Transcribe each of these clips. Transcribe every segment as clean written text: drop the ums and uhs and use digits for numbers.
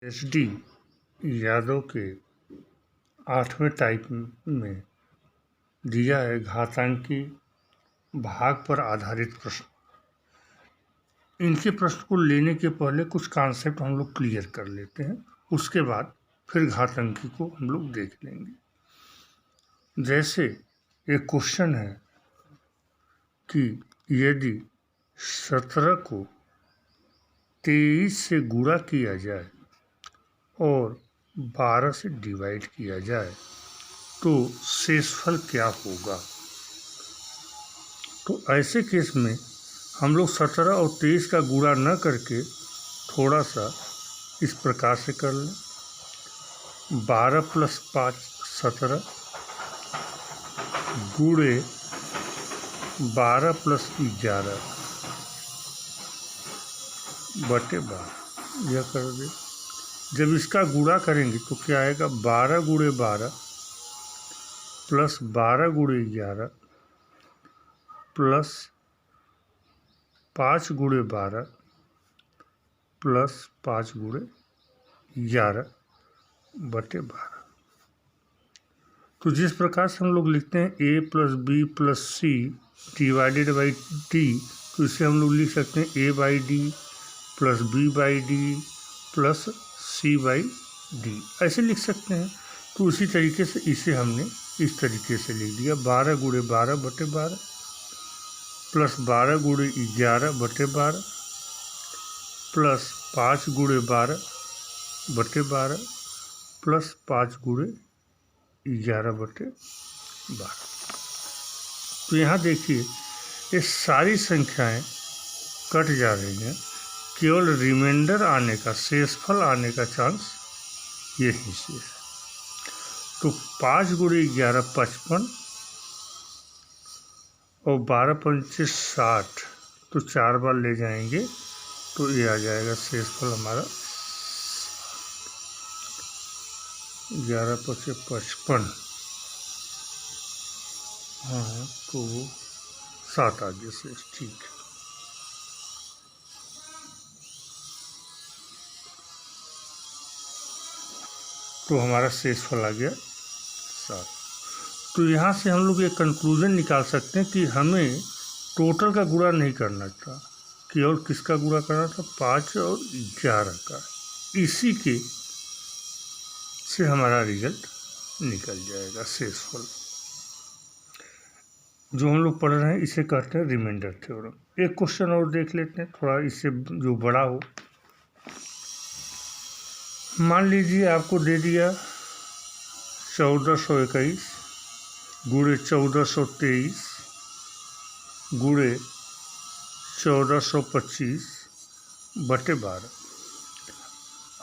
SD. Yadav के 8वें type में दिया है घातांकी भाग पर आधारित प्रश्न। इनके प्रश्न को लेने के पहले कुछ कॉन्सेप्ट हम लोग क्लियर कर लेते हैं, उसके बाद फिर घातांकी को हम लोग देख लेंगे। जैसे एक क्वेश्चन है कि यदि 17 को 23 से गुणा किया जाए और 12 से डिवाइड किया जाए तो शेषफल क्या होगा। तो ऐसे केस में हम लोग 17 और 23 का गुणा न करके थोड़ा सा इस प्रकार से कर लें। 12 + 5 17 गुणे 12 + 11 बटे 12 यह कर दे। जब इसका गुणा करेंगे तो क्या आएगा, 12 × 12 + 12 × 11 + 5 × 12 + 5 × 11 बटे 12। तो जिस प्रकार से हम लोग लिखते हैं a + b + c divided by d, तो इसे हम लोग लिख सकते हैं a/d + b/d + c/d, ऐसे लिख सकते हैं। तो उसी तरीके से इसे हमने इस तरीके से लिख दिया, 12 × 12 बटे 12 + 12 × 11 बटे 12 + 5 × 12 बटे 12 + 5 × 11 बटे 12। तो यहाँ देखिए ये सारी संख्याएं कट जा रही हैं, केवल रिमाइंडर आने का, शेषफल आने का चांस यही से है। तो 5 × 11 55 और 12 × 5 60, तो 4 बार ले जाएंगे तो ये आ जाएगा शेषफल हमारा 11 × 5 55। हाँ तो 7 आ गया शेष, ठीक है। तो हमारा शेषफल आ गया 7। तो यहाँ से हम लोग ये कंक्लूजन निकाल सकते हैं कि हमें टोटल का गुणा नहीं करना था, केवल किसका गुणा करना था, 5 और 11 का। इसी के से हमारा रिजल्ट निकल जाएगा, शेषफल। जो हम लोग पढ़ रहे हैं इसे कहते हैं रिमाइंडर थ्योरम। एक क्वेश्चन और देख लेते हैं, थोड़ा इससे जो बड़ा हो। मान लीजिए आपको दे दिया 1421 गुणे 1423 गुणे 1425 बटे 12।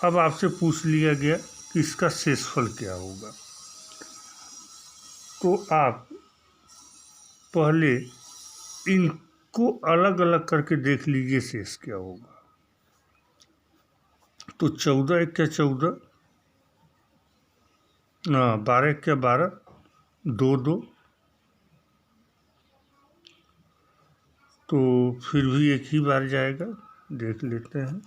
अब आपसे पूछ लिया गया कि इसका शेषफल क्या होगा। तो आप पहले इनको अलग अलग करके देख लीजिए शेष क्या होगा। तो 14 × 14, 12 × 12, 2 2, तो फिर भी एक ही बार जाएगा, देख लेते हैं।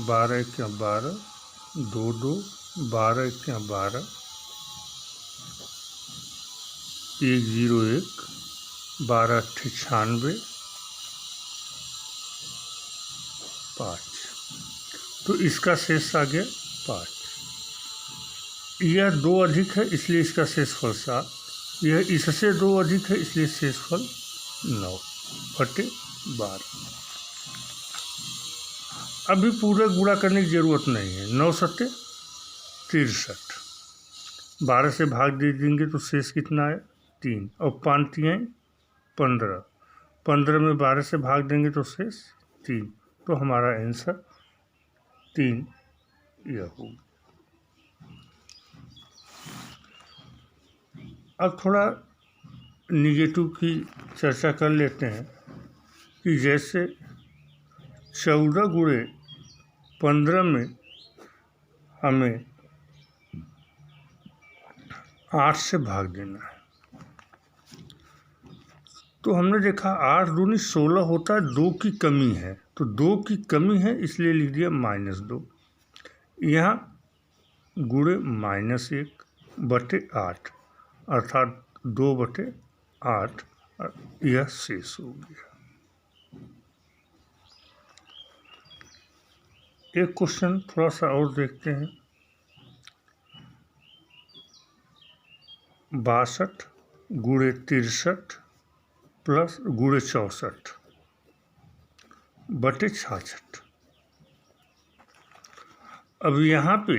12 × 12, 2 2, 12 × 12, 101, 12 98, 5। तो इसका शेष आ गया 5। यह 2 अधिक है इसलिए इसका शेषफल 7। यह इससे 2 अधिक है इसलिए शेषफल 9 बटे 12। अभी पूरे गुणा करने की ज़रूरत नहीं है। 9 × 7 = 63, 12 से भाग दे देंगे तो शेष कितना आया, 3, और 5 × 3 = 15, 15 में 12 से भाग देंगे तो शेष 3। तो हमारा आंसर 3 यह होगा। अब थोड़ा निगेटिव की चर्चा कर लेते हैं कि जैसे 14 × 15 में हमें 8 से भाग देना है, तो हमने देखा 8 दूनी 16 होता है, 2 की कमी है, तो 2 की कमी है इसलिए लिख दिया -2। यहाँ गुणे -1 बटे 8 अर्थात 2/8 यह शेष हो गया। एक क्वेश्चन थोड़ा सा और देखते हैं। 62 गुणे 63 प्लस गुणे 64 बटे 66। अब यहाँ पे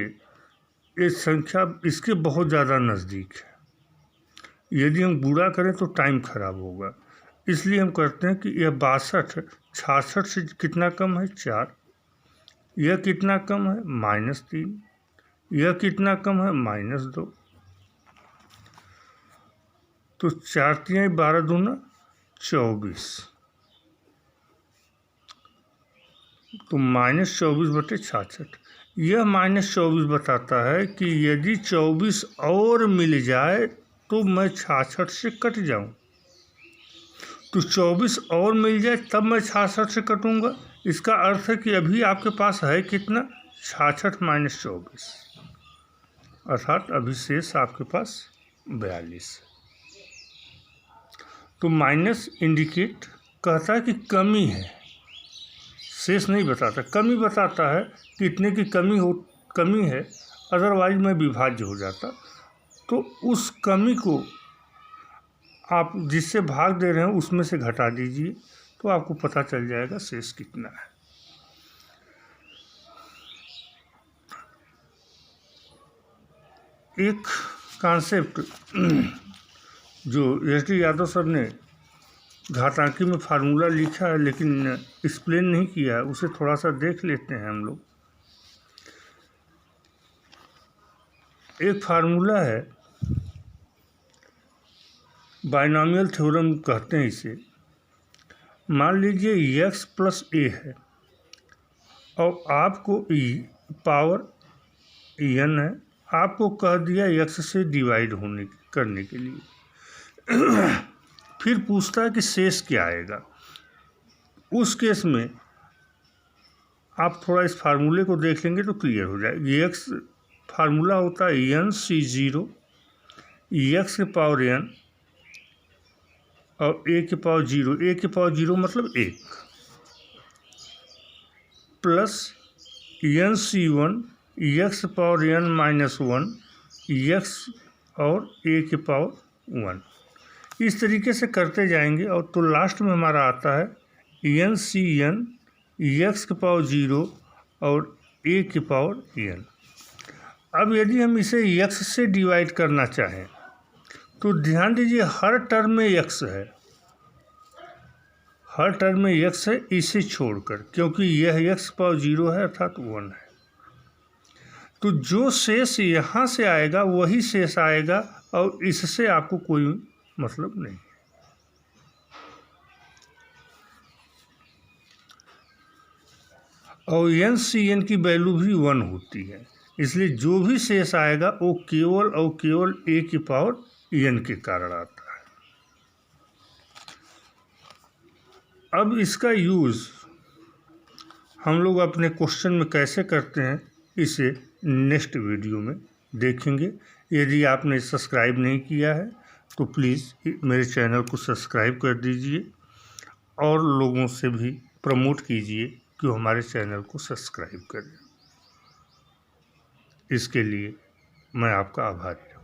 ये संख्या इसके बहुत ज़्यादा नज़दीक है, यदि हम गुणा करें तो टाइम खराब होगा, इसलिए हम करते हैं कि यह 62 66 से कितना कम है 4, यह कितना कम है -3, यह कितना कम है -2, तो 4 तिहाई 12 दूना 24, तो -24 बटे 66। यह -24 बताता है कि यदि 24 और मिल जाए तो मैं 66 से कट जाऊं, तो 24 और मिल जाए तब मैं 66 से कटूंगा। इसका अर्थ है कि अभी आपके पास है कितना 66 - 24, अर्थात अभी शेष आपके पास 42। तो माइनस इंडिकेट कहता है कि कमी है, शेष नहीं बताता, कमी बताता है कि इतने की कमी है, अदरवाइज मैं विभाज्य हो जाता। तो उस कमी को आप जिससे भाग दे रहे हैं उसमें से घटा दीजिए, तो आपको पता चल जाएगा शेष कितना है। एक कॉन्सेप्ट जो एस.डी. यादव सर ने घातांकी में फार्मूला लिखा है लेकिन एक्सप्लेन नहीं किया है, उसे थोड़ा सा देख लेते हैं हम लोग। एक फार्मूला है, बाइनॉमियल थ्योरम कहते हैं इसे। मान लीजिए x + a है और आपको पावर n है, आपको कह दिया x से डिवाइड करने के लिए। फिर पूछता है कि शेष क्या आएगा। उस केस में आप थोड़ा इस फार्मूले को देख लेंगे तो क्लियर हो जाएगा। x फार्मूला होता है nc0 x के पावर n और a के पावर 0, a के पावर 0 मतलब 1, plus nc1 x power n -1 x और a के पावर 1। इस तरीके से करते जाएंगे और तो लास्ट में हमारा आता है ncn x के पावर 0 और a के पावर n। अब यदि हम इसे x से डिवाइड करना चाहें तो ध्यान दीजिए हर टर्म में x है, हर टर्म में x है इसे छोड़कर, क्योंकि यह x पावर 0 है अर्थात 1 है। तो जो शेष यहाँ से आएगा वही शेष आएगा और इससे आपको कोई मतलब नहीं। और nCn की वैल्यू भी 1 होती है, इसलिए जो भी शेष आएगा वो केवल और केवल a की पावर n के कारण आता है। अब इसका यूज़ हम लोग अपने क्वेश्चन में कैसे करते हैं इसे नेक्स्ट वीडियो में देखेंगे। यदि आपने सब्सक्राइब नहीं किया है तो प्लीज़ मेरे चैनल को सब्सक्राइब कर दीजिए और लोगों से भी प्रमोट कीजिए कि वो हमारे चैनल को सब्सक्राइब करें। इसके लिए मैं आपका आभारी हूँ।